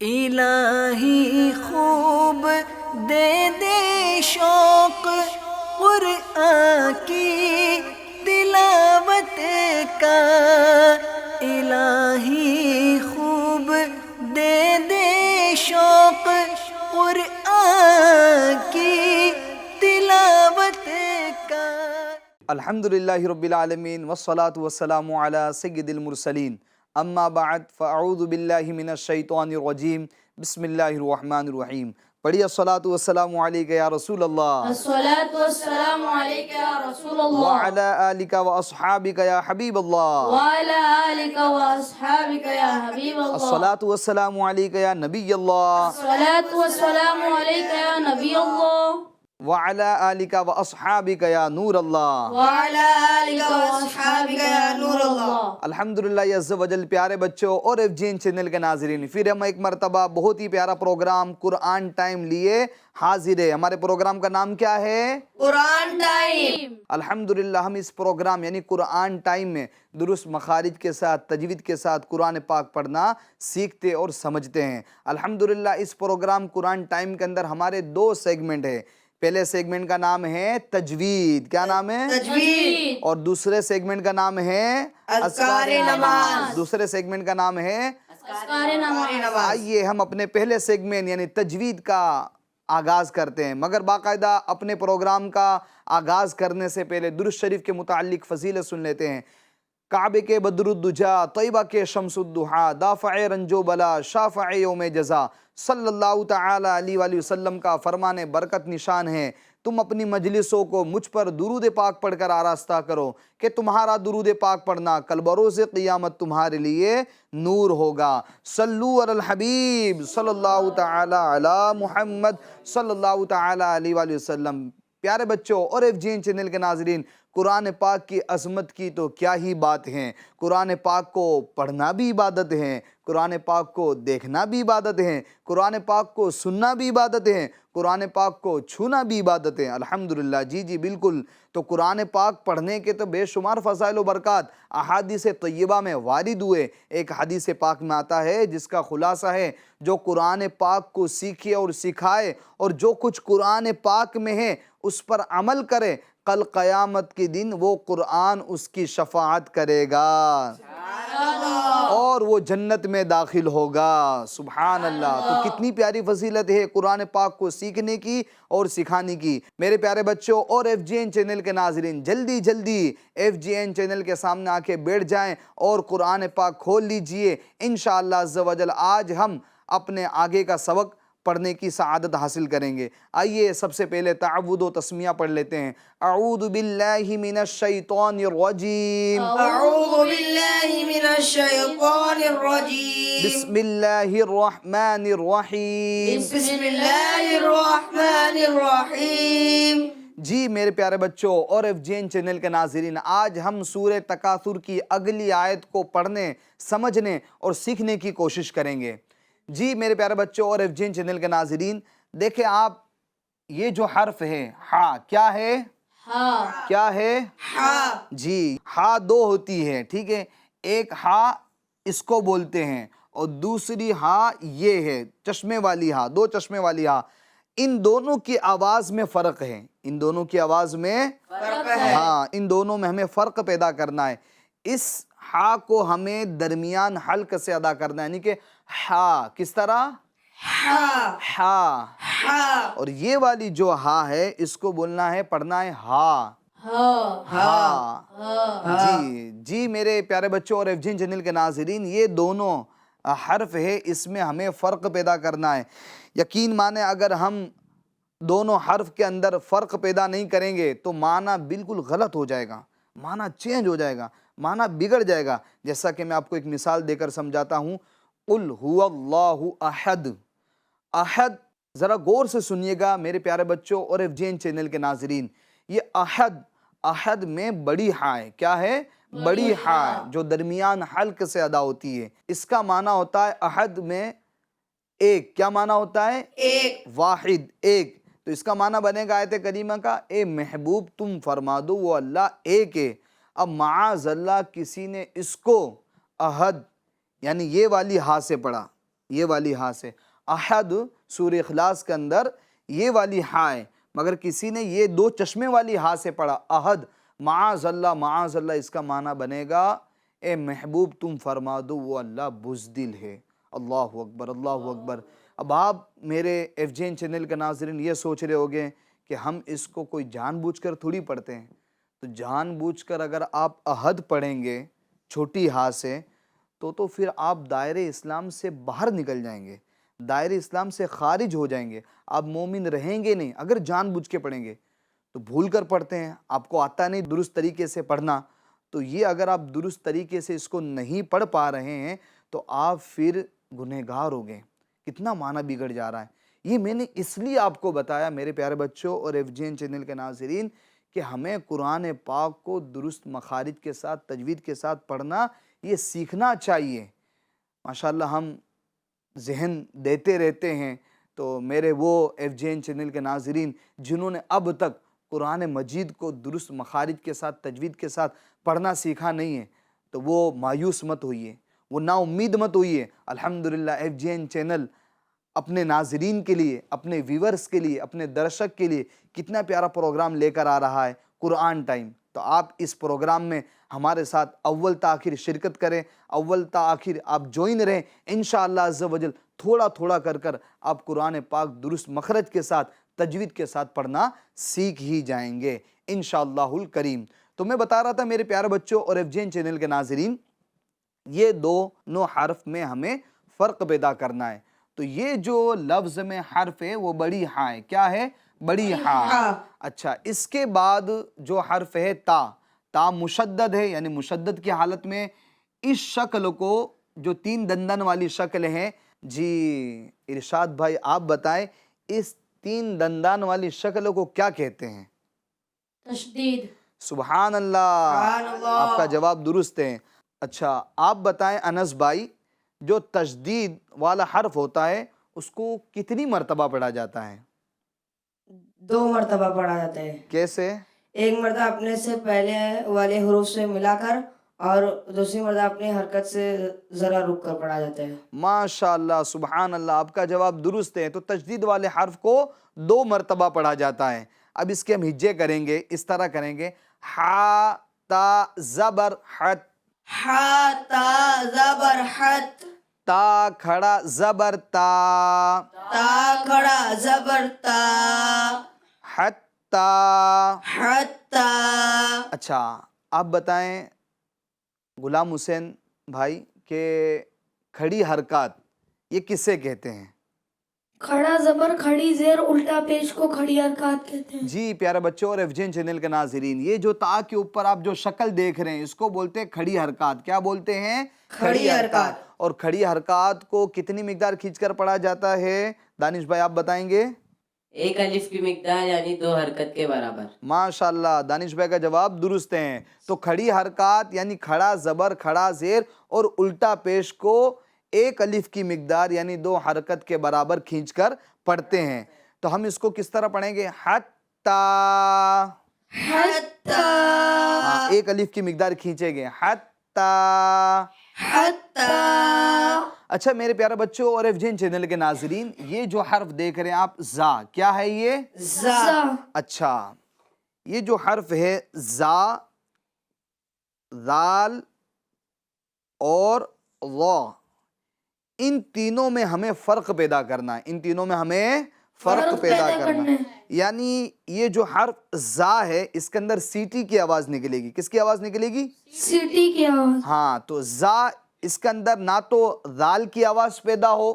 الہی خوب دے دے شوق قرآن کی تلاوت کا، الہی خوب دے دے شوق قرآن کی تلاوت کا۔ الحمدللہ رب العالمین والصلاة والسلام علی سید المرسلین، اما بعد فاعوذ باللہ من الشیطان الرجیم، بسم اللہ الرحمن الرحیم۔ پڑھیے الصلاۃ والسلام علیک یا رسول اللہ، الصلاۃ والسلام علیک یا رسول اللہ، وعلی آلک واصحابک یا حبیب اللہ، وعلی آلک واصحابک یا حبیب اللہ، الصلاۃ والسلام علیک یا نبی اللہ، الصلاۃ والسلام علیک یا نبی اللہ، وعلی آلک واصحابک یا نور اللہ۔ وعلی آلک واصحابک یا نور اللہ۔ الحمدللہ عز و جل، پیارے بچوں اور FGN چینل کے ناظرین، پھر ہم ایک مرتبہ بہت ہی پیارا پروگرام قرآن ٹائم لیے حاضر ہے۔ ہمارے پروگرام کا نام کیا ہے؟ قرآن ٹائم۔ الحمدللہ ہم اس پروگرام یعنی قرآن ٹائم میں درست مخارج کے ساتھ، تجوید کے ساتھ قرآن پاک پڑھنا سیکھتے اور سمجھتے ہیں۔ الحمدللہ اس پروگرام قرآن ٹائم کے اندر ہمارے دو سیگمنٹ ہیں۔ پہلے سیگمنٹ کا نام ہے تجوید، کیا نام ہے؟ تجوید۔ اور دوسرے سیگمنٹ کا نام ہے اذکار نماز۔ دوسرے سیگمنٹ کا نام ہے اذکار نماز۔ آئیے ہم اپنے پہلے سیگمنٹ یعنی تجوید کا آغاز کرتے ہیں، مگر باقاعدہ اپنے پروگرام کا آغاز کرنے سے پہلے درود شریف کے متعلق فضیلت سن لیتے ہیں۔ کعبے کے بدر الدجا، طیبہ کے شمس الضحا، دافع رنج و بلا، شافع یوم جزا، صلی اللہ تعالی علیہ وآلہ وسلم کا فرمان برکت نشان ہے، تم اپنی مجلسوں کو مجھ پر درود پاک پڑھ کر آراستہ کرو کہ تمہارا درود پاک پڑھنا کل بروز قیامت تمہارے لیے نور ہوگا۔ صلو علی الحبیب صلی اللہ تعالی علی محمد صلی اللہ تعالی علیہ وآلہ وسلم۔ پیارے بچوں اور FGN چینل کے ناظرین، قرآن پاک کی عظمت کی تو کیا ہی بات ہیں۔ قرآن پاک کو پڑھنا بھی عبادت ہے، قرآن پاک کو دیکھنا بھی عبادت ہے، قرآن پاک کو سننا بھی عبادت ہے، قرآن پاک کو چھونا بھی عبادت ہے۔ الحمدللہ، جی بالکل۔ تو قرآن پاک پڑھنے کے تو بے شمار فضائل و برکات احادیث طیبہ میں وارد ہوئے۔ ایک حدیث پاک میں آتا ہے جس کا خلاصہ ہے، جو قرآن پاک کو سیکھے اور سکھائے اور جو کچھ قرآن پاک میں ہے اس پر عمل کرے، کل قیامت کے دن وہ قرآن اس کی شفاعت کرے گا اور وہ جنت میں داخل ہوگا۔ سبحان اللہ۔ تو کتنی پیاری فضیلت ہے قرآن پاک کو سیکھنے کی اور سکھانے کی۔ میرے پیارے بچوں اور FGN چینل کے ناظرین، جلدی FGN چینل کے سامنے آ کے بیٹھ جائیں اور قرآن پاک کھول لیجئے۔ انشاءاللہ عز و جل آج ہم اپنے آگے کا سبق پڑھنے کی سعادت حاصل کریں گے۔ آئیے سب سے پہلے تعوذ و تسمیہ پڑھ لیتے ہیں۔ اعوذ باللہ من الشیطان الرجیم، اعوذ باللہ من الشیطان الرجیم، بسم اللہ الرحمن الرحیم۔ بسم اللہ الرحمن الرحیم۔ جی میرے پیارے بچوں اور FGN چینل کے ناظرین، آج ہم سورہ تکاثر کی اگلی آیت کو پڑھنے، سمجھنے اور سیکھنے کی کوشش کریں گے۔ جی میرے پیارے بچوں اور FGN چینل کے ناظرین، دیکھیں آپ، یہ جو حرف ہے ہا، کیا ہے؟ ہاں۔ کیا ہے؟ ہاں۔ جی ہا دو ہوتی ہے، ٹھیک ہے؟ ایک ہا اس کو بولتے ہیں اور دوسری ہا یہ ہے، چشمے والی ہا، دو چشمے والی ہا۔ ان دونوں کی آواز میں فرق ہے، ان دونوں کی آواز میں فرق ہے۔ ہاں، ان دونوں میں ہمیں فرق پیدا کرنا ہے۔ اس ہا کو ہمیں درمیان حلق سے ادا کرنا ہے، یعنی کہ ہا کس طرح؟ ہاں۔ ہا۔ ہاں۔ اور یہ والی جو ہا ہے اس کو بولنا ہے، پڑھنا ہے ہا۔ ہاں۔ ہا۔ جی میرے پیارے بچوں اور FGN چینل کے ناظرین، یہ دونوں حرف ہے، اس میں ہمیں فرق پیدا کرنا ہے۔ یقین مانیں اگر ہم دونوں حرف کے اندر فرق پیدا نہیں کریں گے تو معنی بالکل غلط ہو جائے گا، معنی چینج ہو جائے گا، معنی بگڑ جائے گا۔ جیسا کہ میں آپ کو ایک مثال دے کر سمجھاتا ہوں، قل هو اللہ احد۔ احد، ذرا غور سے سنیے گا میرے پیارے بچوں اور FGN چینل کے ناظرین، یہ احد، احد میں بڑی ہا ہے، کیا ہے؟ بڑی ہا ہے، جو درمیان حلق سے ادا ہوتی ہے۔ اس کا معنی ہوتا ہے احد میں ایک، کیا معنی ہوتا ہے؟ ایک۔ واحد، ایک۔ تو اس کا معنی بنے گا آیت کریمہ کا، اے محبوب تم فرما دو وہ اللہ ایک ہے۔ اب معاذ اللہ کسی نے اس کو احد یعنی یہ والی ہا سے پڑھا، یہ والی ہا سے. احد سورہ اخلاص کے اندر یہ والی ہا ہے، مگر کسی نے یہ دو چشمے والی ہا سے پڑھا احد. معاذ اللہ اس کا معنی بنے گا اے محبوب تم فرما دو وہ اللہ بزدل ہے. اللہ اکبر اللہ اکبر. اب آپ میرے ایف جے این چینل کے ناظرین یہ سوچ رہے ہوگے کہ ہم اس کو کوئی جان بوجھ کر تھوڑی پڑھتے ہیں. تو جان بوجھ کر اگر آپ احد پڑھیں گے چھوٹی ہا سے تو پھر آپ دائرے اسلام سے باہر نکل جائیں گے، دائرے اسلام سے خارج ہو جائیں گے، آپ مومن رہیں گے نہیں اگر جان بوجھ کے پڑھیں گے. تو بھول کر پڑھتے ہیں، آپ کو آتا نہیں درست طریقے سے پڑھنا. تو یہ اگر آپ درست طریقے سے اس کو نہیں پڑھ پا رہے ہیں تو آپ پھر گنہگار ہو گئے. کتنا معنی بگڑ جا رہا ہے. یہ میں نے اس لیے آپ کو بتایا میرے پیارے بچوں اور ایف جے این چینل کے ناظرین کہ ہمیں قرآن پاک کو درست مخارج کے ساتھ تجوید کے ساتھ پڑھنا یہ سیکھنا چاہیے. ماشاءاللہ ہم ذہن دیتے رہتے ہیں. تو میرے وہ ایف جے این چینل کے ناظرین جنہوں نے اب تک قرآن مجید کو درست مخارج کے ساتھ تجوید کے ساتھ پڑھنا سیکھا نہیں ہے تو وہ مایوس مت ہوئیے، وہ نا امید مت ہوئیے. الحمدللہ ایف جے این چینل اپنے ناظرین کے لیے، اپنے ویورز کے لیے، اپنے درشک کے لیے کتنا پیارا پروگرام لے کر آ رہا ہے قرآن ٹائم. تو آپ اس پروگرام میں ہمارے ساتھ اول تا آخر شرکت کریں، اول تا آخر آپ جوائن رہیں. انشاءاللہ عز و جل تھوڑا تھوڑا کر آپ قرآن پاک درست مخرج کے ساتھ تجوید کے ساتھ پڑھنا سیکھ ہی جائیں گے انشاءاللہ الکریم. تو میں بتا رہا تھا میرے پیارے بچوں اور ایف جے این چینل کے ناظرین یہ دونوں حرف میں ہمیں فرق پیدا کرنا ہے. تو یہ جو لفظ میں حرف ہے وہ بڑی ہاں ہے. کیا ہے؟ بڑی ہاں. اچھا اس کے بعد جو حرف ہے تا مشدد ہے، یعنی مشدد کی حالت میں اس شکل کو جو تین دندن والی شکل ہے، جی ارشاد بھائی آپ بتائیں اس تین دندان والی شکل کو کیا کہتے ہیں؟ تشدید. سبحان اللہ، آپ کا جواب درست ہے. اچھا آپ بتائیں انس بھائی جو تشدید والا حرف ہوتا ہے اس کو کتنی مرتبہ پڑھا جاتا ہے؟ 2 مرتبہ پڑھا جاتا ہے. کیسے؟ ایک مرتبہ اپنے سے پہلے والے حروف سے ملا کر اور دوسری مرتبہ اپنی حرکت سے ذرا رک کر پڑھا جاتا ہے. ماشاءاللہ سبحان اللہ، آپ کا جواب درست ہے. تو تشدید والے حرف کو 2 مرتبہ پڑھا جاتا ہے. اب اس کے ہم ہجے کریں گے، اس طرح کریں گے ہا تا زبر حت، ہا تا زبر حت، تا کھڑا زبر تا، تا کھڑا زبر تا، حتا. حتا. اچھا آپ بتائیں غلام حسین بھائی کہ کھڑی حرکات یہ کسے کہتے ہیں؟ کھڑا زبر کھڑی زیر الٹا پیش کو کھڑی حرکات کہتے ہیں. جی پیارے بچوں اور ایف جے این چینل کے ناظرین یہ جو تا کے اوپر آپ جو شکل دیکھ رہے ہیں اس کو بولتے ہیں کھڑی حرکات. کیا بولتے ہیں؟ کھڑی حرکات. اور کھڑی حرکات کو کتنی مقدار کھینچ کر پڑھا جاتا ہے دانش بھائی آپ بتائیں گے؟ 1 الف کی مقدار یعنی 2 حرکت کے برابر. ماشاءاللہ دانش بھائی کا جواب درست ہے. تو کھڑی حرکات یعنی کھڑا زبر کھڑا زیر اور الٹا پیش کو 1 الف کی مقدار یعنی 2 حرکت کے برابر کھینچ کر پڑھتے ہیں. تو ہم اس کو کس طرح پڑھیں گے؟ حتا. حتا. 1 الف کی مقدار کھینچیں گے حتا. حتا. اچھا میرے پیارے بچوں اور ایف جے این چینل کے ناظرین یہ جو حرف دیکھ رہے ہیں آپ زا، کیا ہے یہ؟ زا. اچھا یہ جو حرف ہے زا، ذال اور وا، ان تینوں میں ہمیں فرق پیدا کرنا ہے. ان تینوں میں ہمیں فرق پیدا کرنا ہے. یعنی یہ جو حرف زا ہے اس کے اندر سیٹی کی آواز نکلے گی. کس کی آواز نکلے گی؟ سیٹی کی آواز. ہاں تو زا اس کے اندر نہ تو ذال کی آواز پیدا ہو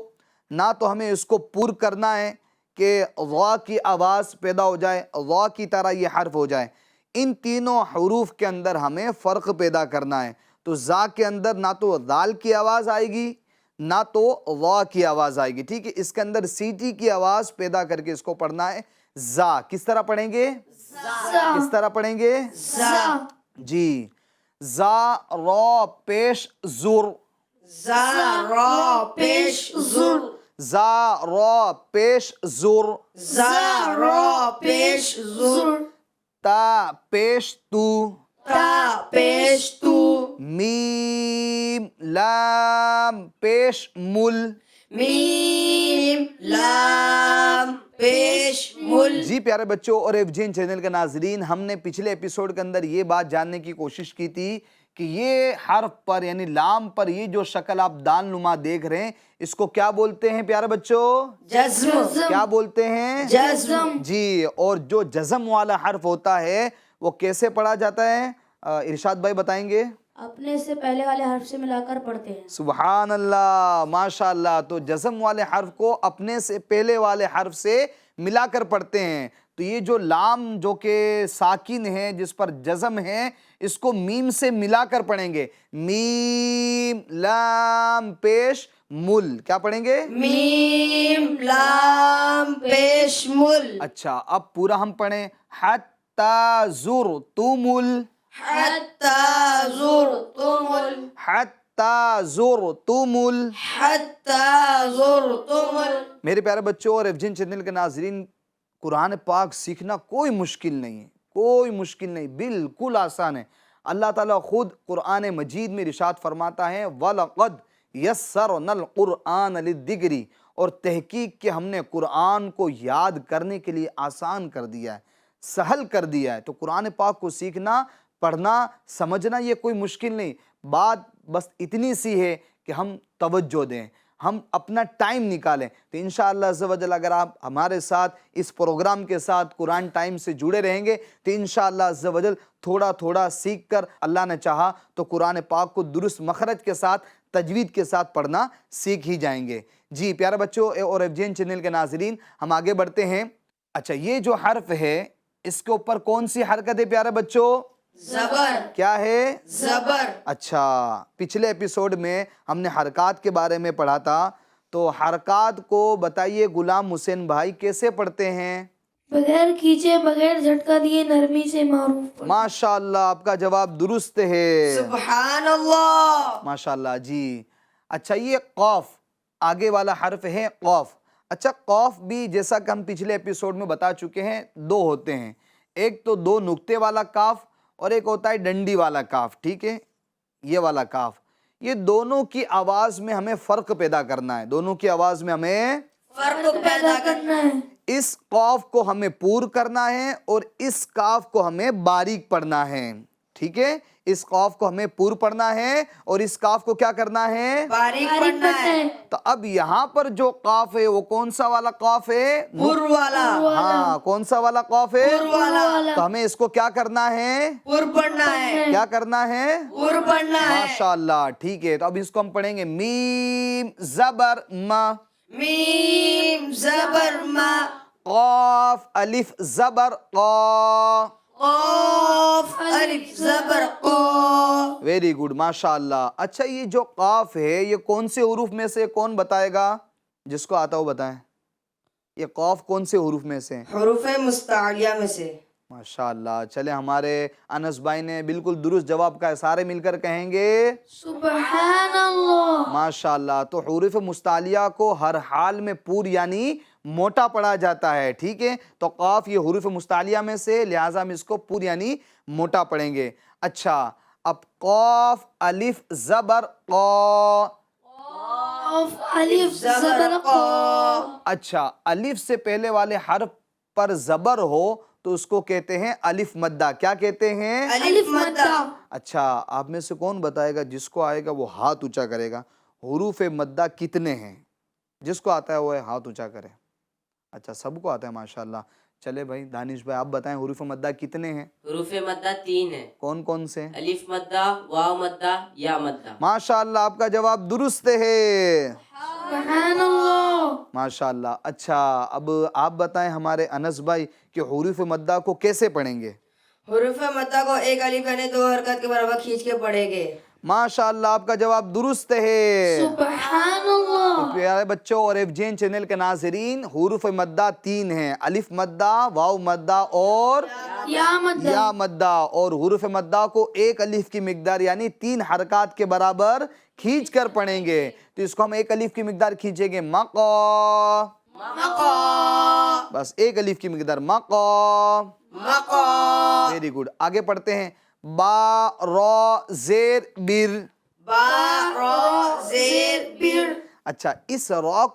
نہ تو ہمیں اس کو پور کرنا ہے کہ وا کی آواز پیدا ہو جائے، وا کی طرح یہ حرف ہو جائے. ان تینوں حروف کے اندر ہمیں فرق پیدا کرنا ہے. تو زا کے اندر نہ تو ذال کی آواز آئے گی نہ تو وا کی آواز آئے گی. ٹھیک ہے، اس کے اندر سیٹی کی آواز پیدا کر کے اس کو پڑھنا ہے. زا کس طرح پڑھیں گے؟ کس طرح پڑھیں گے؟ زا. جی زا را پیش زر، زا را پیش زر، زا را پیش زر، زا را پیش زر، تا پیش تو، تا پیش تو، میم لام پیش مل، میم لام پیش مل. جی پیارے بچوں اور ایفجین چینل کے ناظرین، ہم نے پچھلے ایپیسوڈ کے اندر یہ بات جاننے کی کوشش کی تھی کہ یہ حرف پر یعنی لام پر یہ جو شکل آپ دال نما دیکھ رہے ہیں اس کو کیا بولتے ہیں پیارے بچوں؟ جزم. کیا بولتے ہیں؟ جزم. جی، اور جو جزم والا حرف ہوتا ہے وہ کیسے پڑھا جاتا ہے؟ ارشاد بھائی بتائیں گے. اپنے سے پہلے والے حرف سے ملا کر پڑھتے ہیں. سبحان اللہ، ماشاء اللہ. تو جزم والے حرف کو اپنے سے پہلے والے حرف سے ملا کر پڑھتے ہیں. تو یہ جو لام جو کہ ساکن ہے جس پر جزم ہے اس کو میم سے ملا کر پڑھیں گے. میم لام پیش مل. کیا پڑھیں گے؟ میم لام پیش مل. اچھا، اب پورا ہم پڑھیں. حتی زرتم حتی زرتم حتی زرتم. حتی زرتم. میرے پیارے بچوں اور ایفجین چینل کے ناظرین، قرآن پاک سیکھنا کوئی مشکل نہیں ہے، کوئی مشکل نہیں، بالکل آسان ہے. اللہ تعالیٰ خود قرآن مجید میں ارشاد فرماتا ہے وَلَقَدْ يَسَّرْنَا الْقُرْآنَ لِلذِّكْرِ، اور تحقیق کہ ہم نے قرآن کو یاد کرنے کے لیے آسان کر دیا ہے، سہل کر دیا ہے. تو قرآن پاک کو سیکھنا، پڑھنا، سمجھنا یہ کوئی مشکل نہیں. بات بس اتنی سی ہے کہ ہم توجہ دیں، ہم اپنا ٹائم نکالیں. تو انشاءاللہ عز و جل اگر آپ ہمارے ساتھ اس پروگرام کے ساتھ قرآن ٹائم سے جڑے رہیں گے تو انشاءاللہ عز و جل تھوڑا تھوڑا سیکھ کر اللہ نے چاہا تو قرآن پاک کو درست مخرج کے ساتھ، تجوید کے ساتھ پڑھنا سیکھ ہی جائیں گے. جی پیارے بچوں اور ایفجین چینل کے ناظرین، ہم آگے بڑھتے ہیں. اچھا، یہ جو حرف ہے اس کے اوپر کون سی حرکت ہے پیارے بچوں؟ زبر. کیا ہے؟ زبر. اچھا، پچھلے ایپیسوڈ میں ہم نے حرکات کے بارے میں پڑھا تھا. تو حرکات کو بتائیے غلام حسین بھائی کیسے پڑھتے ہیں؟ بغیر کھینچے، بغیر جھٹکا دیے، نرمی سے معروف. ماشاءاللہ، آپ کا جواب درست ہے. سبحان اللہ. ماشاءاللہ. جی اچھا، یہ قاف آگے والا حرف ہے قاف. اچھا، قاف بھی جیسا کہ ہم پچھلے ایپیسوڈ میں بتا چکے ہیں دو ہوتے ہیں. ایک تو دو نقطے والا کاف اور ایک ہوتا ہے ڈنڈی والا کاف. ٹھیک ہے، یہ والا کاف. یہ دونوں کی آواز میں ہمیں فرق پیدا کرنا ہے، دونوں کی آواز میں ہمیں فرق پیدا کرنا ہے. اس قاف کو ہمیں پور کرنا ہے اور اس کاف کو ہمیں باریک پڑھنا ہے. ٹھیک ہے، اس قاف کو ہمیں پور پڑھنا ہے اور اس کاف کو کیا کرنا ہے؟ باریک پڑھنا ہے. تو اب یہاں پر جو قاف ہے وہ کون سا والا قاف ہے؟ پر والا. ہاں، کون سا والا قاف ہے؟ پر والا. تو ہمیں اس کو کیا کرنا ہے؟ پر پڑھنا ہے. کیا کرنا ہے؟ پر پڑھنا ہے. ماشاءاللہ. ٹھیک ہے، تو اب اس کو ہم پڑھیں گے میم زبر ما، میم زبر ما، قاف الف زبر قا، قاف الف زبر قا. ویری گڈ، ماشاءاللہ. اچھا، یہ جو قاف ہے یہ کون سے حروف میں سے کون بتائے گا؟ جس کو آتا ہو بتائیں. یہ قاف کون سے حروف میں سے؟ حروف مستعلیہ میں سے. ماشاءاللہ. چلے، ہمارے انس بھائی نے بالکل درست جواب کا ہے، سارے مل کر کہیں گے سبحان اللہ. ماشاءاللہ. تو حروف مستعلیہ کو ہر حال میں پور یعنی موٹا پڑھا جاتا ہے. ٹھیک ہے، تو قاف یہ حروف مستعلیہ میں سے، لہٰذا ہم اس کو پور یعنی موٹا پڑھیں گے. اچھا، اب قاف الف زبر قا. قاف الف زبر قا. اچھا، الف سے پہلے والے حرف پر زبر ہو تو اس کو کہتے ہیں الف مدہ. کیا کہتے ہیں؟ الف مدہ. اچھا، آپ میں سے کون بتائے گا؟ جس کو آئے گا وہ ہاتھ اونچا کرے گا. حروف مدہ کتنے ہیں؟ جس کو آتا ہے وہ ہاتھ اونچا کرے. اچھا، سب کو آتا ہے، ماشاءاللہ. چلے بھائی، دانش بھائی آپ بتائیں حروف مدہ کتنے ہیں؟ حروف مدہ 3 ہیں. کون کون سے؟ الف مدہ، واو مدہ، یا مدہ. ماشاءاللہ، آپ کا جواب درست ہے. سبحان اللہ. ماشاءاللہ. اچھا، اب آپ بتائیں ہمارے انس بھائی کہ حروف مدہ کو کیسے پڑھیں گے؟ حروف مدہ کو ایک الف یعنی 2 حرکت کے برابر کھینچ کے پڑھیں گے. ماشاءاللہ، آپ کا جواب درست ہے. سبحان اللہ. پیارے بچوں اور ایفجین چینل کے ناظرین، حروف مدہ 3 ہیں: الف مدہ، واو مدہ اور یا مدہ. یا مدہ. اور حروف مدہ کو ایک الف کی مقدار یعنی 3 حرکات کے برابر کھینچ کر پڑھیں گے. تو اس کو ہم ایک الف کی مقدار کھینچیں گے مقا. مقا. بس ایک الف کی مقدار مقا. مقا. Very good. آگے پڑھتے ہیں. با را زیر بر. با را زیر بر. اچھا اس را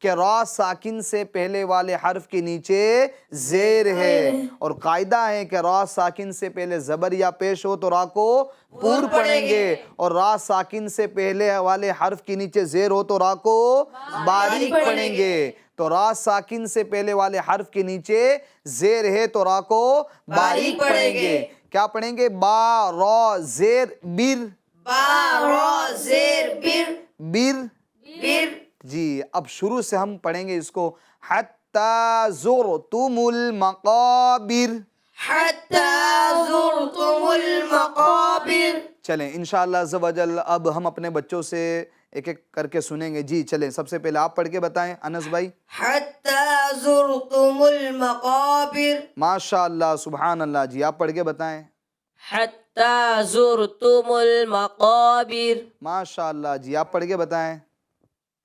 کہ را ساکن سے پہلے والے حرف کے نیچے زیر ہے, اور قاعدہ ہے کہ را ساکن سے پہلے زبر یا پیش ہو تو را کو پور پڑھیں گے, اور را ساکن سے پہلے والے حرف کے نیچے زیر ہو تو را کو باریک پڑھیں گے. تو را ساکن سے پہلے والے حرف کے نیچے زیر ہے تو را کو باریک پڑھیں گے. کیا پڑھیں گے؟ با را زیر بر, بر. جی اب شروع سے ہم پڑھیں گے اس کو. حتی زرتم المقابر, چلیں انشاءاللہ عز و جل اب ہم اپنے بچوں سے ایک ایک کر کے سنیں گے. جی چلیں سب سے پہلے آپ پڑھ کے بتائیں انس بھائی. حتى زرتم المقابر. ماشاءاللہ سبحان اللہ. جی آپ پڑھ کے بتائیں. حتى زرتم المقابر. ماشاءاللہ. جی آپ پڑھ کے بتائیں.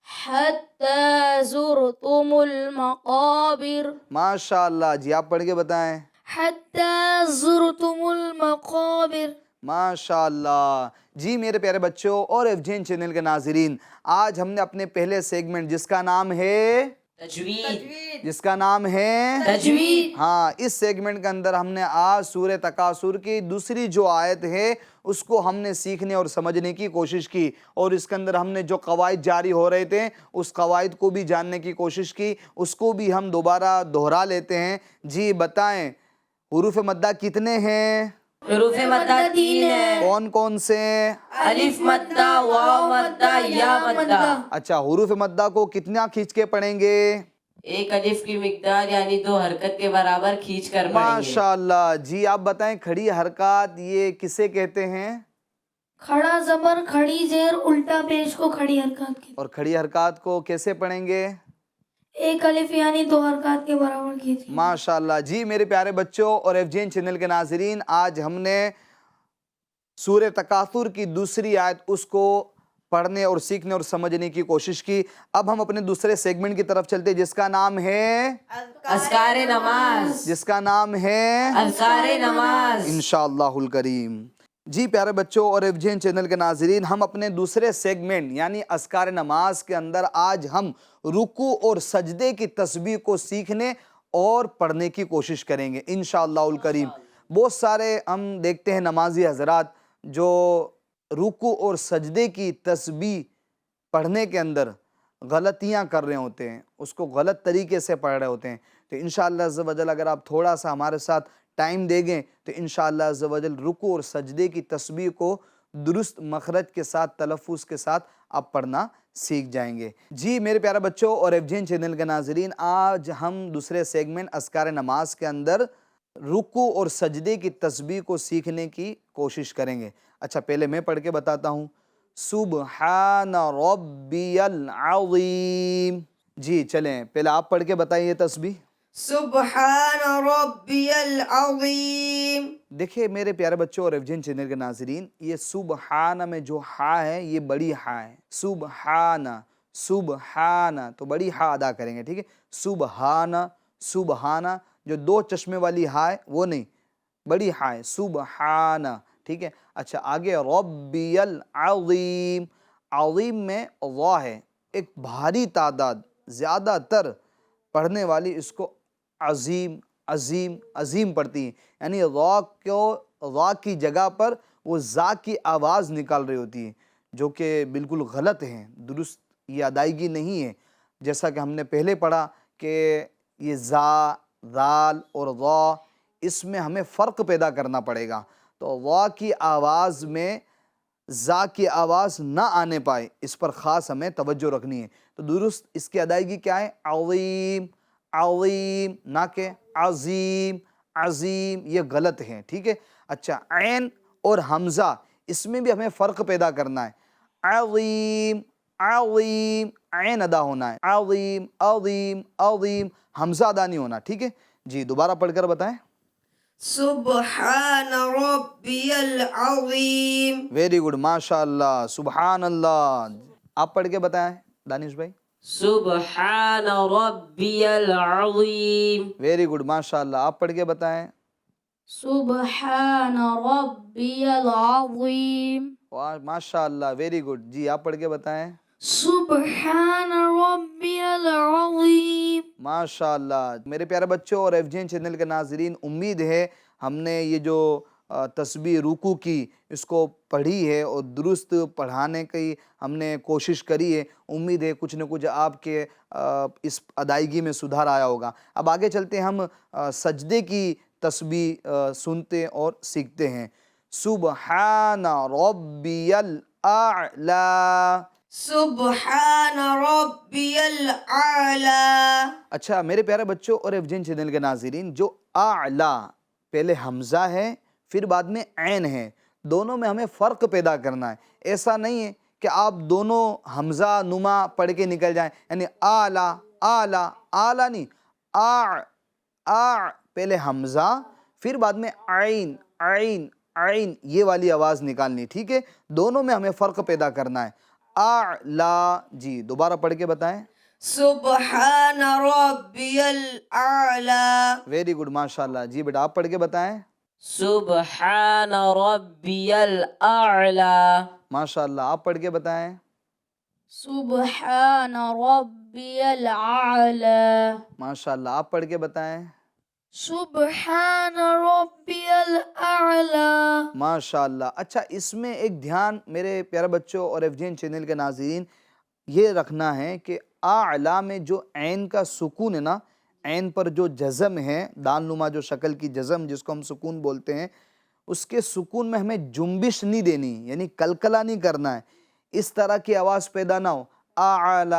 حتى زرتم المقابر ماشاءاللہ. جی آپ پڑھ کے بتائیں. حتى زرتم المقابر. ماشاءاللہ. جی میرے پیارے بچوں اور ایف جین چینل کے ناظرین, آج ہم نے اپنے پہلے سیگمنٹ جس کا نام ہے تجوید, ہاں اس سیگمنٹ کے اندر ہم نے آج سورہ تکاثر کی دوسری جو آیت ہے اس کو ہم نے سیکھنے اور سمجھنے کی کوشش کی, اور اس کے اندر ہم نے جو قواعد جاری ہو رہے تھے اس قواعد کو بھی جاننے کی کوشش کی, اس کو بھی ہم دوبارہ دہرا لیتے ہیں. جی بتائیں حروف مدہ کتنے ہیں؟ حروف مدہ 3 ہے. کون کون سے؟ الف مدہ, واو مدہ, یا مدہ. اچھا حروف مدہ کو کتنا کھینچ کے پڑھیں گے؟ ایک الف کی مقدار یعنی 2 حرکت کے برابر کھینچ کر پڑھیں گے. ماشاءاللہ. جی آپ بتائیں کھڑی حرکات یہ کسے کہتے ہیں؟ کھڑا زبر کھڑی زیر الٹا پیش کو کھڑی حرکات کے, اور کھڑی حرکات کو کیسے پڑھیں گے؟ ایک الف یعنی 2 حرکات کے برابر کھینچیں. ماشاءاللہ. جی میرے پیارے بچوں اور ایف جین چینل کے ناظرین, آج ہم نے سورہ تکاثر کی دوسری آیت اس کو پڑھنے اور سیکھنے اور سمجھنے کی کوشش کی. اب ہم اپنے دوسرے سیگمنٹ کی طرف چلتے جس کا نام ہے اذکار نماز, جس کا نام ہے اذکار نماز. انشاءاللہ الکریم. جی پیارے بچوں اور ایف جین چینل کے ناظرین, ہم اپنے دوسرے سیگمنٹ یعنی اذکار نماز کے اندر آج ہم رکوع اور سجدے کی تسبیح کو سیکھنے اور پڑھنے کی کوشش کریں گے انشاءاللہ الکریم. بہت سارے ہم دیکھتے ہیں نمازی حضرات جو رکوع اور سجدے کی تسبیح پڑھنے کے اندر غلطیاں کر رہے ہوتے ہیں, اس کو غلط طریقے سے پڑھ رہے ہوتے ہیں. تو انشاءاللہ عز و جل اگر آپ تھوڑا سا ہمارے ساتھ ٹائم دے گیں تو انشاءاللہ عز و جل رکوع اور سجدے کی تسبیح کو درست مخرج کے ساتھ تلفظ کے ساتھ آپ پڑھنا سیکھ جائیں گے. جی میرے پیارے بچوں اور ایف جین چینل کے ناظرین, آج ہم دوسرے سیگمنٹ اذکار نماز کے اندر رکوع اور سجدے کی تسبیح کو سیکھنے کی کوشش کریں گے. اچھا پہلے میں پڑھ کے بتاتا ہوں. سبحان ربی العظیم. جی چلیں پہلے آپ پڑھ کے بتائیے تسبیح. سبحان ربی العظیم. دیکھیں میرے پیارے بچوں اور ایف جین چینل کے ناظرین, یہ سبحان میں جو ہا ہے یہ بڑی ہا ہے. سبحان, سبحان تو بڑی ہا ادا کریں گے, ٹھیک ہے. سبحان, سبحان جو 2 چشمے والی ہا ہے وہ نہیں, بڑی ہا ہے سبحان, ٹھیک ہے. اچھا آگے ربی العظیم. عظیم میں وا ہے, ایک بھاری تعداد زیادہ تر پڑھنے والی اس کو عظیم عظیم عظیم پڑھتی ہیں, یعنی را کی جگہ پر وہ زا کی آواز نکال رہی ہوتی ہے, جو کہ بالکل غلط ہے, درست یہ ادائیگی نہیں ہے. جیسا کہ ہم نے پہلے پڑھا کہ یہ زا, ذال اور را, اس میں ہمیں فرق پیدا کرنا پڑے گا. تو را کی آواز میں زا کی آواز نہ آنے پائے, اس پر خاص ہمیں توجہ رکھنی ہے. تو درست اس کی ادائیگی کیا ہے؟ عظیم عظیم, نہ کہ عظیم عظیم, یہ غلط ہے, ٹھیک ہے. اچھا عین اور حمزہ اس میں بھی ہمیں فرق پیدا کرنا ہے. عظیم عظیم عین ادا ہونا ہے, عظیم عظیم عظیم حمزہ ادا نہیں ہونا, ٹھیک ہے. جی دوبارہ پڑھ کر بتائیں. سبحان ربی العظیم. ویری گڈ ماشاءاللہ سبحان اللہ. آپ پڑھ کے بتائیں دانش بھائی. سبحان ربی العظیم. ویری گڈ ماشاءاللہ. آپ پڑھ کے بتائیں. سبحان ربی العظیم. ماشاء اللہ، ویری گڈ. جی آپ پڑھ کے بتائیں. سبحان ربی العظیم. ماشاء اللہ. میرے پیارے بچوں اور ایف جی این چینل کے ناظرین، امید ہے ہم نے یہ جو تسبیح رکوع کی اس کو پڑھی ہے اور درست پڑھانے کی ہم نے کوشش کری ہے. امید ہے کچھ نہ کچھ آپ کے اس ادائیگی میں سدھار آیا ہوگا. اب آگے چلتے ہیں، ہم سجدے کی تسبیح سنتے اور سیکھتے ہیں. سبحان ربی الاعلی. سبحان ربی الاعلی. اچھا میرے پیارے بچوں اور ایف جی این چینل کے ناظرین، جو اعلی پہلے حمزہ ہے پھر بعد میں عین ہے، دونوں میں ہمیں فرق پیدا کرنا ہے. ایسا نہیں ہے کہ آپ دونوں حمزہ نما پڑھ کے نکل جائیں، یعنی اعلی اعلی اعلی نہیں، پہلے حمزہ پھر بعد میں عین عین عین، یہ والی آواز نکالنی. ٹھیک ہے، دونوں میں ہمیں فرق پیدا کرنا ہے. اعلی. جی دوبارہ پڑھ کے بتائیں. سبحان ربی الاعلی. ویری گڈ، ماشاءاللہ. جی بیٹا آپ پڑھ کے بتائیں. سبحان ربی الاعلی. ماشاءاللہ. آپ پڑھ کے بتائیں. سبحان ربی العلی. ماشاءاللہ. آپ پڑھ کے بتائیں. سبحان ربی الاعلی. ماشاءاللہ. اچھا اس میں ایک دھیان میرے پیارے بچوں اور ایف جی این چینل کے ناظرین یہ رکھنا ہے کہ اعلی میں جو عین کا سکون ہے نا، عین پر جو جزم ہے، دال نما جو شکل کی جزم جس کو ہم سکون بولتے ہیں، اس کے سکون میں ہمیں جنبش نہیں دینی، یعنی کلکلا نہیں کرنا ہے. اس طرح کی آواز پیدا نہ ہو. اعلی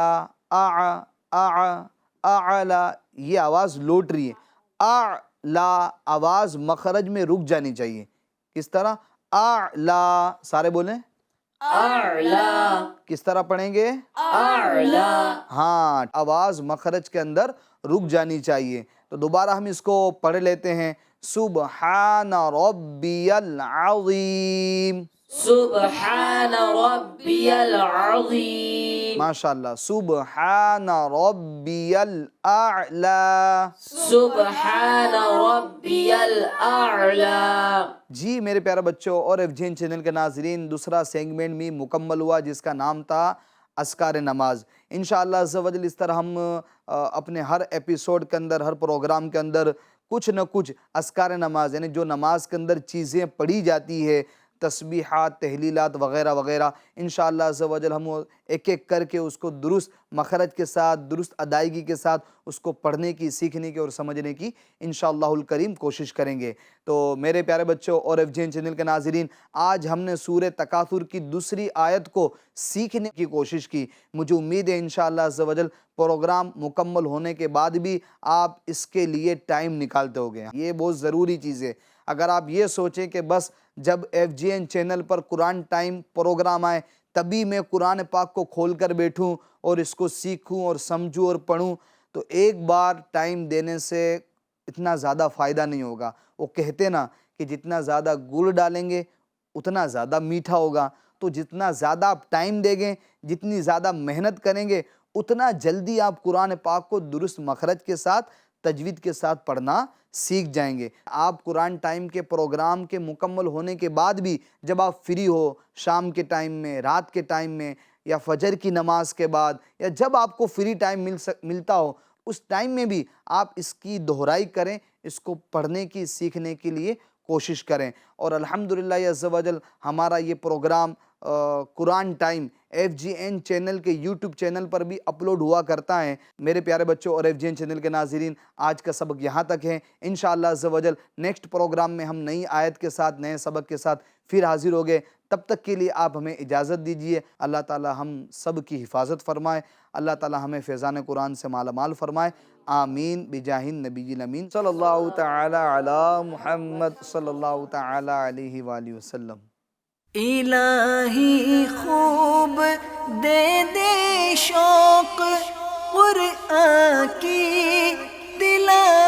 اعلی یہ آواز لوٹ رہی ہے. اعلی آواز مخرج میں رک جانی چاہیے. کس طرح؟ اعلی. سارے بولیں. اعلی. کس طرح پڑھیں گے؟ اعلی. ہاں، آواز مخرج کے اندر رک جانی چاہیے. تو دوبارہ ہم اس کو پڑھ لیتے ہیں. سبحان ربی العظیم. سبحان ربی العظیم. ماشاءاللہ. سبحان ربی الاعلی. سبحان ربی الاعلی. جی میرے پیارے بچوں اور ایف جی این چینل کے ناظرین، دوسرا سیگمنٹ بھی مکمل ہوا جس کا نام تھا اذکار نماز. انشاءاللہ عز و جل اس طرح ہم اپنے ہر ایپیسوڈ کے اندر، ہر پروگرام کے اندر کچھ نہ کچھ اذکار نماز، یعنی جو نماز کے اندر چیزیں پڑھی جاتی ہے، تسبیحات، تحلیلات وغیرہ وغیرہ، انشاءاللہ عز و جل ہم ایک ایک کر کے اس کو درست مخرج کے ساتھ، درست ادائیگی کے ساتھ اس کو پڑھنے کی، سیکھنے کی اور سمجھنے کی انشاءاللہ الکریم کوشش کریں گے. تو میرے پیارے بچوں اور ایف جی این چینل کے ناظرین، آج ہم نے سورہ تکاثر کی دوسری آیت کو سیکھنے کی کوشش کی. مجھے امید ہے انشاءاللہ عز و جل پروگرام مکمل ہونے کے بعد بھی آپ اس کے لیے ٹائم نکالتے ہوگے. یہ بہت ضروری چیز ہے. اگر آپ یہ سوچیں کہ بس جب ایف جی این چینل پر قرآن ٹائم پروگرام آئے تبھی میں قرآن پاک کو کھول کر بیٹھوں اور اس کو سیکھوں اور سمجھوں اور پڑھوں، تو ایک بار ٹائم دینے سے اتنا زیادہ فائدہ نہیں ہوگا. وہ کہتے نا کہ جتنا زیادہ گڑ ڈالیں گے اتنا زیادہ میٹھا ہوگا. تو جتنا زیادہ آپ ٹائم دیں گے، جتنی زیادہ محنت کریں گے، اتنا جلدی آپ قرآن پاک کو درست مخرج کے ساتھ، تجوید کے ساتھ پڑھنا سیکھ جائیں گے. آپ قرآن ٹائم کے پروگرام کے مکمل ہونے کے بعد بھی جب آپ فری ہو، شام کے ٹائم میں، رات کے ٹائم میں، یا فجر کی نماز کے بعد، یا جب آپ کو فری ٹائم ملتا ہو، اس ٹائم میں بھی آپ اس کی دہرائی کریں، اس کو پڑھنے کی، سیکھنے کے لیے کوشش کریں. اور الحمدللہ عز و جل ہمارا یہ پروگرام قرآن time F G N channel کے یوٹیوب چینل پر بھی اپلوڈ ہوا کرتا ہے. میرے پیارے بچوں اور ایف جی این چینل کے ناظرین، آج کا سبق یہاں تک ہے. انشاءاللہ عز و جل نیکسٹ پروگرام میں ہم نئی آیت کے ساتھ، نئے سبق کے ساتھ پھر حاضر ہو گئے. تب تک کے لیے آپ ہمیں اجازت دیجیے. اللہ تعالی ہم سب کی حفاظت فرمائے. اللہ تعالی ہمیں فیضان قرآن سے مالا مال فرمائے. آمین بجاہ النبی الامین صلی اللہ تعالی علی محمد صلی اللہ تعالی علیہ وآلہ وسلم. الہی خوب دے دے شوق قرآن کی تلاوت